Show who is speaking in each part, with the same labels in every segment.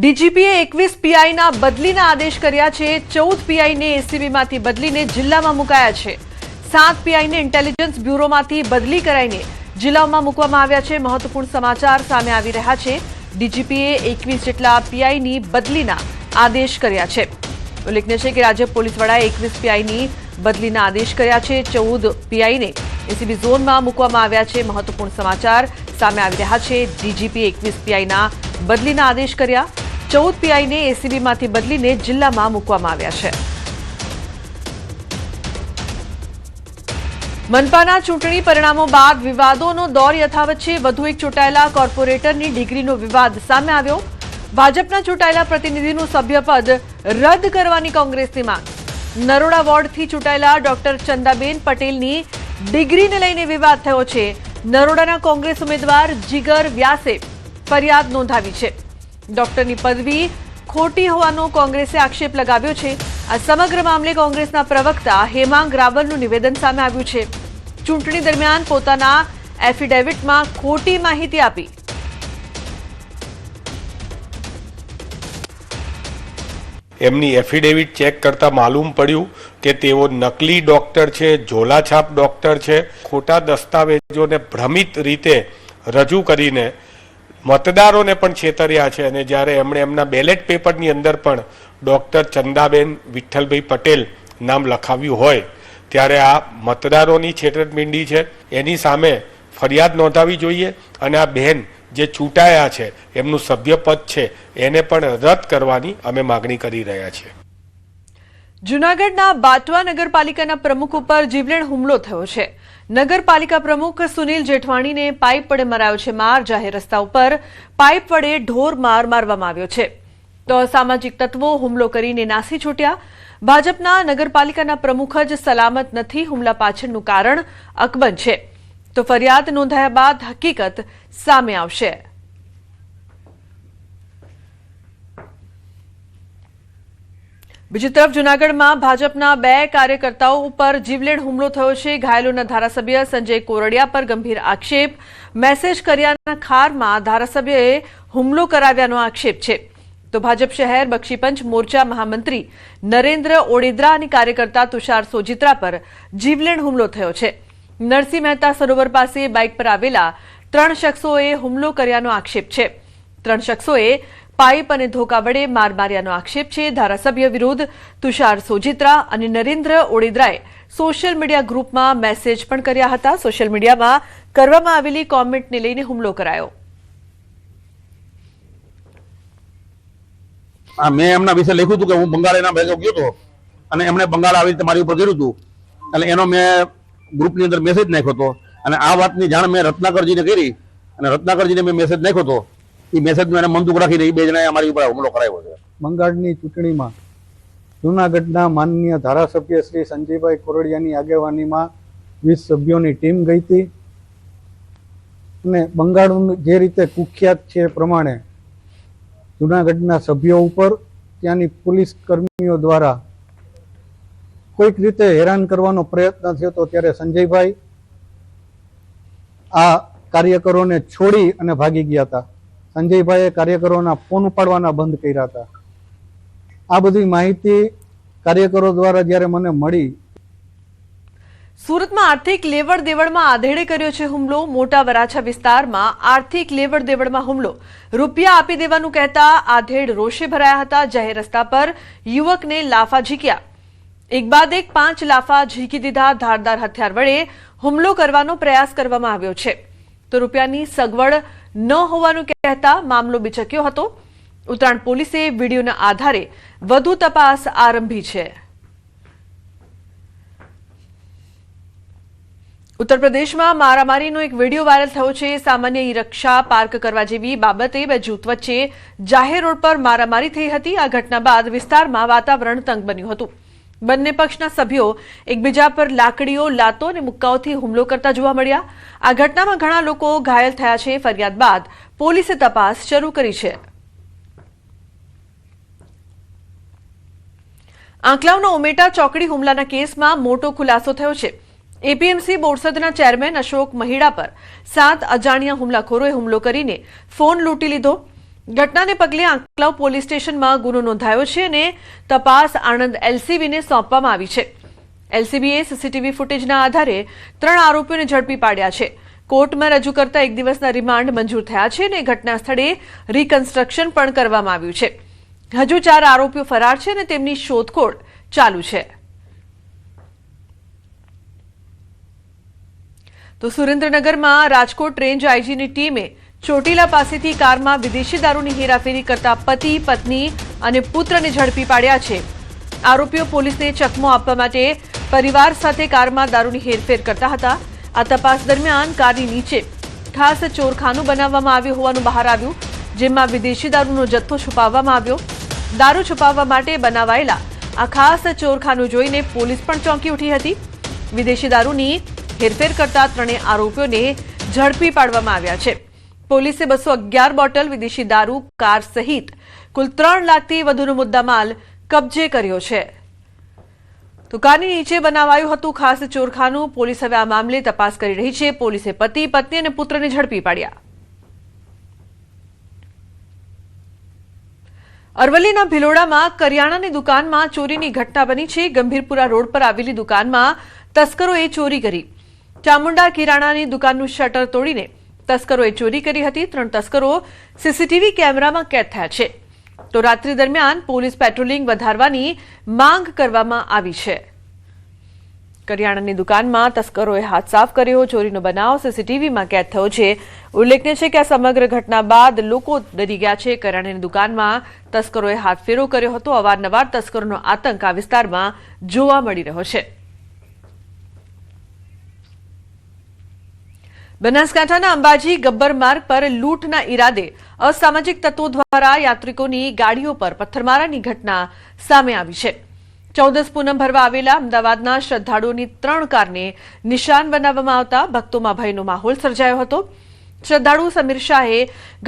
Speaker 1: ડીજીપીએ 21 પીઆઈના બદલીના આદેશ કર્યા છે। 14 પીઆઈને એસીબીમાંથી બદલીને જિલ્લામાં મુકાયા છે। 7 પીઆઈને ઇન્ટેલિજન્સ બ્યુરોમાંથી બદલી કરાઈને જિલ્લામાં મૂકવામાં આવ્યા છે। મહત્વપૂર્ણ સમાચાર સામે આવી રહ્યા છે। ડીજીપીએ 21 જેટલા પીઆઈની બદલીના આદેશ કર્યા છે। ઉલ્લેખનીય છે કે રાજ્ય પોલીસ વડાએ 21 પીઆઈની બદલીના આદેશ કર્યા છે। 14 પીઆઈને એસીબી ઝોનમાં મૂકવામાં આવ્યા છે। મહત્વપૂર્ણ સમાચાર સામે આવી રહ્યા છે। ડીજીપીએ 21 પીઆઈના બદલીના આદેશ કર્યા। 14 પીઆઈને એસીબીમાંથી બદલીને જિલ્લામાં મૂકવામાં આવ્યા છે। મનપાના ચૂંટણી પરિણામો બાદ વિવાદોનો દોર યથાવત છે। વધુ એક ચૂંટાયેલા કોર્પોરેટરની ડિગ્રીનો વિવાદ સામે આવ્યો। ભાજપના ચૂંટાયેલા પ્રતિનિધિનું સભ્યપદ રદ કરવાની કોંગ્રેસની માંગ। નરોડા વોર્ડથી ચૂંટાયેલા ડોક્ટર ચંદાબેન પટેલની ડિગ્રીને લઈને વિવાદ થયો છે। નરોડાના કોંગ્રેસ ઉમેદવાર જીગર વ્યાસે ફરિયાદ નોંધાવી છે। ડોક્ટરની પદવી ખોટી હોવાનો કોંગ્રેસે આક્ષેપ લગાવ્યો છે। આ સમગ્ર મામલે કોંગ્રેસના પ્રવક્તા હેમાંગ રાવલનું નિવેદન સામે આવ્યું છે। ચૂંટણી દરમિયાન પોતાના એફિડેવિટમાં ખોટી માહિતી આપી।
Speaker 2: એમની એફિડેવિટ ચેક કરતા માલુમ પડ્યું કે તેઓ નકલી ડોક્ટર છે, ઝોલાછાપ ડોક્ટર છે। ખોટા દસ્તાવેજોને ભ્રમિત રીતે રજૂ કરીને મતદારોને પણ છેતર્યા છે। અને જ્યારે એમણે એમના બેલેટ પેપરની અંદર પણ ડોક્ટર ચંદાબેન વિઠ્ઠલભાઈ પટેલ નામ લખાવ્યું હોય ત્યારે આ મતદારોની છેતરપિંડી છે। એની સામે ફરિયાદ નોંધાવી જોઈએ અને આ બહેન જે ચૂંટાયા છે એમનું સભ્યપદ છે એને પણ રદ કરવાની અમે માગણી કરી રહ્યા છીએ।
Speaker 1: જૂનાગઢના બાટવા નગરપાલિકાના પ્રમુખ ઉપર જીવલેણ હુમલો થયો છે। નગરપાલિકા પ્રમુખ સુનિલ જેઠવાણીને પાઇપ વડે મરાયો છે માર। જાહેર રસ્તા ઉપર પાઇપ વડે ઢોર માર મારવામાં આવ્યો છે તો અસામાજિક તત્વો હુમલો કરીને નાસી છૂટ્યા। ભાજપના નગરપાલિકાના પ્રમુખ જ સલામત નથી, હુમલા પાછળનું કારણ અકબંધ છે તો ફરિયાદ નોંધાયા બાદ હકીકત સામે આવશે। બીજી તરફ જૂનાગઢમાં ભાજપના 2 કાર્યકર્તાઓ ઉપર જીવલેણ હુમલો થયો છે। ઘાયલોના ધારાસભ્ય સંજય કોરડિયા પર ગંભીર આક્ષેપ। મેસેજ કર્યાના ખારમાં ધારાસભ્યએ હુમલો કરાવ્યાનો આક્ષેપ છે તો ભાજપ શહેર બક્ષીપંચ મોરચા મહામંત્રી નરેન્દ્ર ઓડેદરા અને કાર્યકર્તા તુષાર સોજિત્રા પર જીવલેણ હુમલો થયો છે। નરસિંહ મહેતા સરોવર પાસે બાઇક પર આવેલા 3 શખ્સોએ હુમલો કર્યાનો આક્ષેપ છે। 3 શખ્સોએ પાઇપ અને ધોકા વડે માર માર્યાનો આક્ષેપ છે। ધારાસભ્ય વિરુદ્ધ તુષાર સોજિત્રા અને નરેન્દ્ર ઓડેદરાએ સોશિયલ મીડિયા ગ્રુપમાં મેસેજ પણ કર્યા હતા। સોશિયલ મીડિયામાં કરવામાં આવેલી કોમેન્ટને લઈને હુમલો કરાયો।
Speaker 3: મેં એમના વિશે લખ્યું હતું કે હું બંગાળ એના ભેગો ગયો હતો અને એમણે બંગાળ આવી રીતે મારી ઉપર કર્યું હતું એટલે એનો મેં ગ્રુપની અંદર મેસેજ નાખ્યો હતો અને આ વાતની જાણ મેં રત્નાકરજીને કરી અને રત્નાકરજીને મેં મેસેજ નાખ્યો હતો। એ મેસેજનું એને મનદુખ રાખીને એ 2 જણાએ અમારી ઉપર હુમલો કરાવ્યો છે।
Speaker 4: બંગાળની ચૂંટણીમાં જૂનાગઢના માનનીય ધારાસભ્ય શ્રી સંજયભાઈ કોરડિયાની આગેવાનીમાં 20 સભ્યોની ટીમ ગઈ હતી અને બંગાળનું જે રીતે કુખ્યાત છે એ પ્રમાણે જૂનાગઢના સભ્યો ઉપર ત્યાંની પોલીસ કર્મીઓ દ્વારા કોઈક રીતે હેરાન કરવાનો પ્રયત્ન થયો હતો ત્યારે સંજયભાઈ આ કાર્યકરોને છોડી અને ભાગી ગયા હતા। સંજયભાઈએ કાર્યકરોના ફોન ઉપાડવાના બંધ કર્યા હતા। આ બધી માહિતી કાર્યકરો દ્વારા જ્યારે મને મળી।
Speaker 1: સુરતમાં આર્થિક લેવડ દેવડમાં આધેડે કર્યો છે હુમલો। મોટા વરાછા વિસ્તારમાં આર્થિક લેવડ દેવડમાં હુમલો। રૂપિયા આપી દેવાનું કહેતા આધેડ રોષે ભરાયા હતા। જાહેર રસ્તા પર યુવકને લાફા ઝીક્યા। એક બાદ એક 5 લાફા ઝીકી દીધા। ધારદાર હથિયાર વડે હુમલો કરવાનો પ્રયાસ કરવામાં આવ્યો છે તો રૂપિયાની સગવડ ન હોવાનું કહેતા મામલો બિચક્યો હતો। ઉત્તરાયણ પોલીસે વિડીયોના આધારે વધુ તપાસ આરંભી છે। ઉત્તર પ્રદેશમાં મારામારીનો એક વિડીયો વાયરલ થયો છે। સામાન્ય ઈ-રિક્ષા પાર્ક કરવા જેવી બાબતે 2 જૂથ વચ્ચે જાહેર રોડ પર મારામારી થઈ હતી। આ ઘટના બાદ વિસ્તારમાં વાતાવરણ તંગ બન્યું હતું। બંને પક્ષના સભ્યો એકબીજા પર લાકડીઓ, લાતો અને મુક્કાઓથી હુમલો કરતા જોવા મળ્યા। આ ઘટનામાં ઘણા લોકો ઘાયલ થયા છે। ફરિયાદ બાદ પોલીસે તપાસ શરૂ કરી છે। આંકલાવના ઉમેટા ચોકડી હુમલાના કેસમાં મોટો ખુલાસો થયો છે। એપીએમસી બોરસદના ચેરમેન અશોક મહિડા પર 7 અજાણ્યા હુમલાખોરોએ હુમલો કરીને ફોન લૂંટી લીધો। ઘટનાને પગલે આંકલાવ પોલીસ સ્ટેશનમાં ગુનો નોંધાયો છે અને તપાસ આણંદ એલસીબીને સોંપવામાં આવી છે. એલસીબીએ સીસીટીવી ફૂટેજના આધારે 3 આરોપીઓને ઝડપી પાડ્યા છે. કોર્ટમાં રજૂ કરતા 1 દિવસના રિમાન્ડ મંજૂર થયા છે અને ઘટના સ્થળે રિકન્સ્ટ્રક્શન પણ કરવામાં આવ્યું છે. હજુ 4 આરોપીઓ ફરાર છે અને તેમની શોધખોળ ચાલુ છે. તો સુરેન્દ્રનગરમાં રાજકોટ રેન્જ આઈજીની ટીમે ચોટીલા પાસેથી કારમાં વિદેશી દારૂની હેરાફેરી કરતા પતિ, પત્ની અને પુત્રને ઝડપી પાડ્યા છે. આરોપીઓ પોલીસને ચકમો આપવા માટે પરિવાર સાથે કારમાં દારૂની હેરફેર કરતા હતા. આ તપાસ દરમિયાન કારની નીચે ખાસ ચોરખાનું બનાવવામાં આવ્યું હોવાનું બહાર આવ્યું, જેમાં વિદેશી દારૂનો જથ્થો છુપાવવામાં આવ્યો. દારૂ છુપાવવા માટે બનાવાયેલા આ ખાસ ચોરખાનું જોઈને પોલીસ પણ ચોંકી ઉઠી હતી. વિદેશી દારૂની હેરફેર કરતા 3 આરોપીઓને ઝડપી પાડવામાં આવ્યા છે. પોલીસે 211 બોટલ વિદેશી દારૂ, કાર સહિત કુલ 3 લાખથી વધુનો મુદ્દામાલ કબજે કર્યો છે. તો કારની નીચે બનાવાયું હતું ખાસ ચોરખાનું. પોલીસ હવે આ મામલે તપાસ કરી રહી છે. પોલીસે પતિ, પત્ની અને પુત્રને ઝડપી પાડ્યા. અરવલ્લીના ભિલોડામાં કરિયાણાની દુકાનમાં ચોરીની ઘટના બની છે. ગંભીરપુરા રોડ પર આવેલી દુકાનમાં તસ્કરોએ ચોરી કરી. ચામુંડા કિરાણાની દુકાનનું શટર તોડીને તસ્કરોએ ચોરી કરી હતી. 3 તસ્કરો સીસીટીવી કેમેરામાં કેદ થયા છે. તો રાત્રિ દરમિયાન પોલીસ પેટ્રોલિંગ વધારવાની માંગ કરવામાં આવી છે. કરિયાણાની દુકાનમાં તસ્કરોએ હાથ સાફ કર્યો. ચોરીનો બનાવ સીસીટીવીમાં કેદ થયો છે. ઉલ્લેખનીય છે કે આ સમગ્ર ઘટના બાદ લોકો ડરી ગયા છે. કરિયાણાની દુકાનમાં તસ્કરોએ હાથફેરો કર્યો હતો. અવારનવાર તસ્કરોનો આતંક આ વિસ્તારમાં જોવા મળી રહ્યો છે. બનાસકાંઠાના અંબાજી ગબ્બર માર્ગ પર લૂંટના ઈરાદે અસામાજિક તત્વો દ્વારા યાત્રિકોની ગાડીઓ પર પથ્થરમારાની ઘટના સામે આવી છે. 14 પૂનમ ભરવા આવેલા અમદાવાદના શ્રદ્ધાળુઓની 3 કારને નિશાન બનાવવામાં આવતા ભક્તોમાં ભયનો માહોલ સર્જાયો હતો. શ્રદ્ધાળુ સમીર શાહે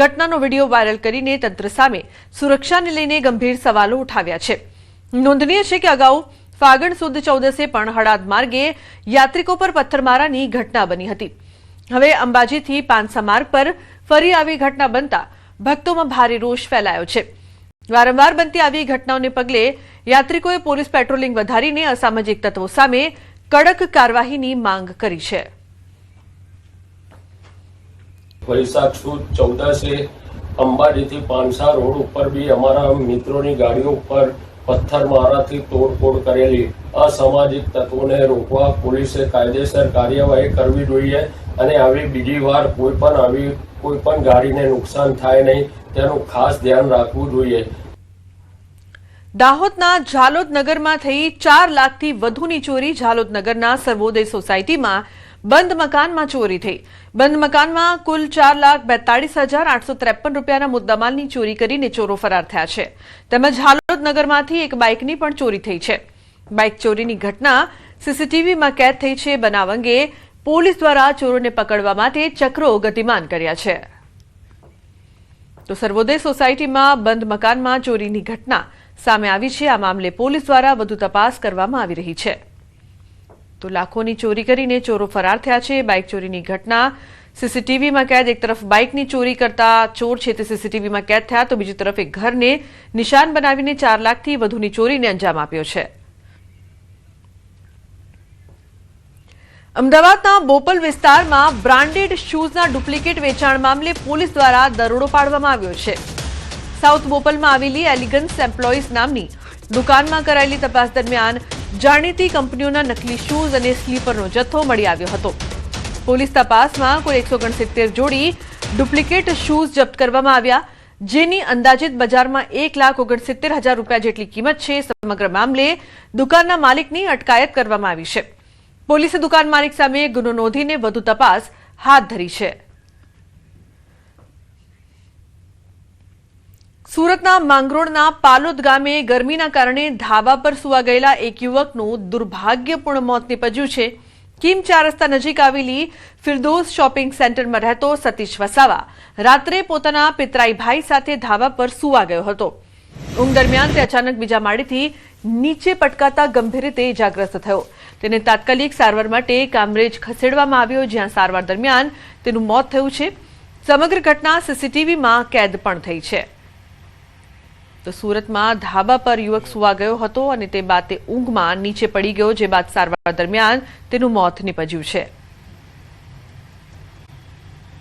Speaker 1: ઘટનાનો વિડીયો વાયરલ કરીને તંત્ર સામે સુરક્ષાને લઈને ગંભીર સવાલો ઉઠાવ્યા છે. નોંધનીય છે કે અગાઉ ફાગણ સુદ 14 પણ હળાદ માર્ગે યાત્રિકો પર પથ્થરમારાની ઘટના બની હતી. હવે અંબાજીથી પાંસા માર્ગ પર ફરી આવી ઘટના બનતા ભક્તોમાં ભારે રોષ ફેલાયો છે. વારંવાર બનતી આવી ઘટનાઓને પગલે યાત્રિકોએ પોલીસ પેટ્રોલિંગ વધારીને અસામાજિક તત્વો સામે કડક કાર્યવાહીની માંગ કરી છે.
Speaker 5: વૈશાખ સુદ 14 અંબાજીથી પાંસા રોડ ઉપર બી અમારા મિત્રોની ગાડીઓ ઉપર પથ્થરમારાથી તોડફોડ કરેલી અસામાજિક તત્વોને રોકવા પોલીસે કાયદેસર કાર્યવાહી કરવી જોઈએ અને આવી બીજી વાર કોઈ પણ ગાડીને નુકસાન થાય નહીં તેનું ખાસ ધ્યાન રાખવું જોઈએ.
Speaker 1: દાહોદના ઝાલોદ નગરમાં થઈ 4 લાખથી વધુની ચોરી. ઝાલોદ નગરના સર્વોદય સોસાયટીમાં બંધ મકાનમાં ચોરી થઈ. બંધ મકાનમાં કુલ 4,42,853 રૂપિયાના મુદ્દામાલની ચોરી કરીને ચોરો ફરાર થયા છે. તેમજ ઝાલોદ નગરમાંથી એક બાઇકની પણ ચોરી થઈ છે. બાઇક ચોરીની ઘટના સીસીટીવીમાં કેદ થઈ છે. બનાવ અંગે પોલીસ દ્વારા ચોરોને પકડવા માટે ચક્રો ગતિમાન કર્યા છે. તો સર્વોદય સોસાયટીમાં બંધ મકાનમાં ચોરીની ઘટના સામે આવી છે. આ મામલે પોલીસ દ્વારા વધુ તપાસ કરવામાં આવી રહી છે. તો લાખોની ચોરી કરીને ચોરો ફરાર થયા છે. બાઇક ચોરીની ઘટના સીસીટીવીમાં કેદ. એક તરફ બાઇકની ચોરી કરતા ચોર છે તે સીસીટીવીમાં કેદ થયા, તો બીજી તરફ એક ઘરને નિશાન બનાવીને 4 લાખથી વધુની ચોરીને અંજામ આપ્યો છે. અમદાવાદના બોપલ વિસ્તારમાં બ્રાન્ડેડ શૂઝના ડુપ્લિકેટ વેચાણ મામલે પોલીસ દ્વારા દરોડો પાડવામાં આવ્યો છે. સાઉથ બોપલમાં આવેલી એલિગન્સ એમ્પ્લોઈઝ નામની દુકાનમાં કરાયેલી તપાસ દરમિયાન જાણીતી કંપનીઓના નકલી શૂઝ અને સ્લીપરનો જથ્થો મળી આવ્યો હતો. પોલીસ તપાસમાં કુલ 169 જોડી ડુપ્લિકેટ શૂઝ જપ્ત કરવામાં આવ્યા, જેની અંદાજિત બજારમાં 1,69,000 રૂપિયા જેટલી કિંમત છે. સમગ્ર મામલે દુકાનના માલિકની અટકાયત કરવામાં આવી છે. પોલીસે દુકાન માલિક સામે ગુનો નોંધીને વધુ તપાસ હાથ ધરી છે. સુરતના માંગરોળના પાલોદ ગામે ગરમીના કારણે ધાબા પર સૂવા ગયેલા એક યુવકનું દુર્ભાગ્યપૂર્ણ મોત નીપજ્યું છે. કિમ 4 રસ્તા નજીક આવેલી ફિરદોસ શોપિંગ સેન્ટરમાં રહેતો સતીશ વસાવા રાત્રે પોતાના પિતરાઈ ભાઈ સાથે ધાબા પર સૂવા ગયો હતો. ઊંઘ દરમિયાન તે અચાનક બીજા માળેથી નીચે પટકાતા ગંભીર રીતે ઇજાગ્રસ્ત થયો. તેને તાત્કાલિક સારવાર માટે કામરેજ ખસેડવામાં આવ્યો, જ્યાં સારવાર દરમિયાન તેનું મોત થયું છે. સમગ્ર ઘટના સીસીટીવીમાં કેદ પણ થઈ છે. તો સુરતમાં ધાબા પર યુવક સુવા ગયો હતો અને તે બાદ તે ઊંઘમાં નીચે પડી ગયો, જે બાદ સારવાર દરમિયાન તેનું મોત નીપજ્યું છે.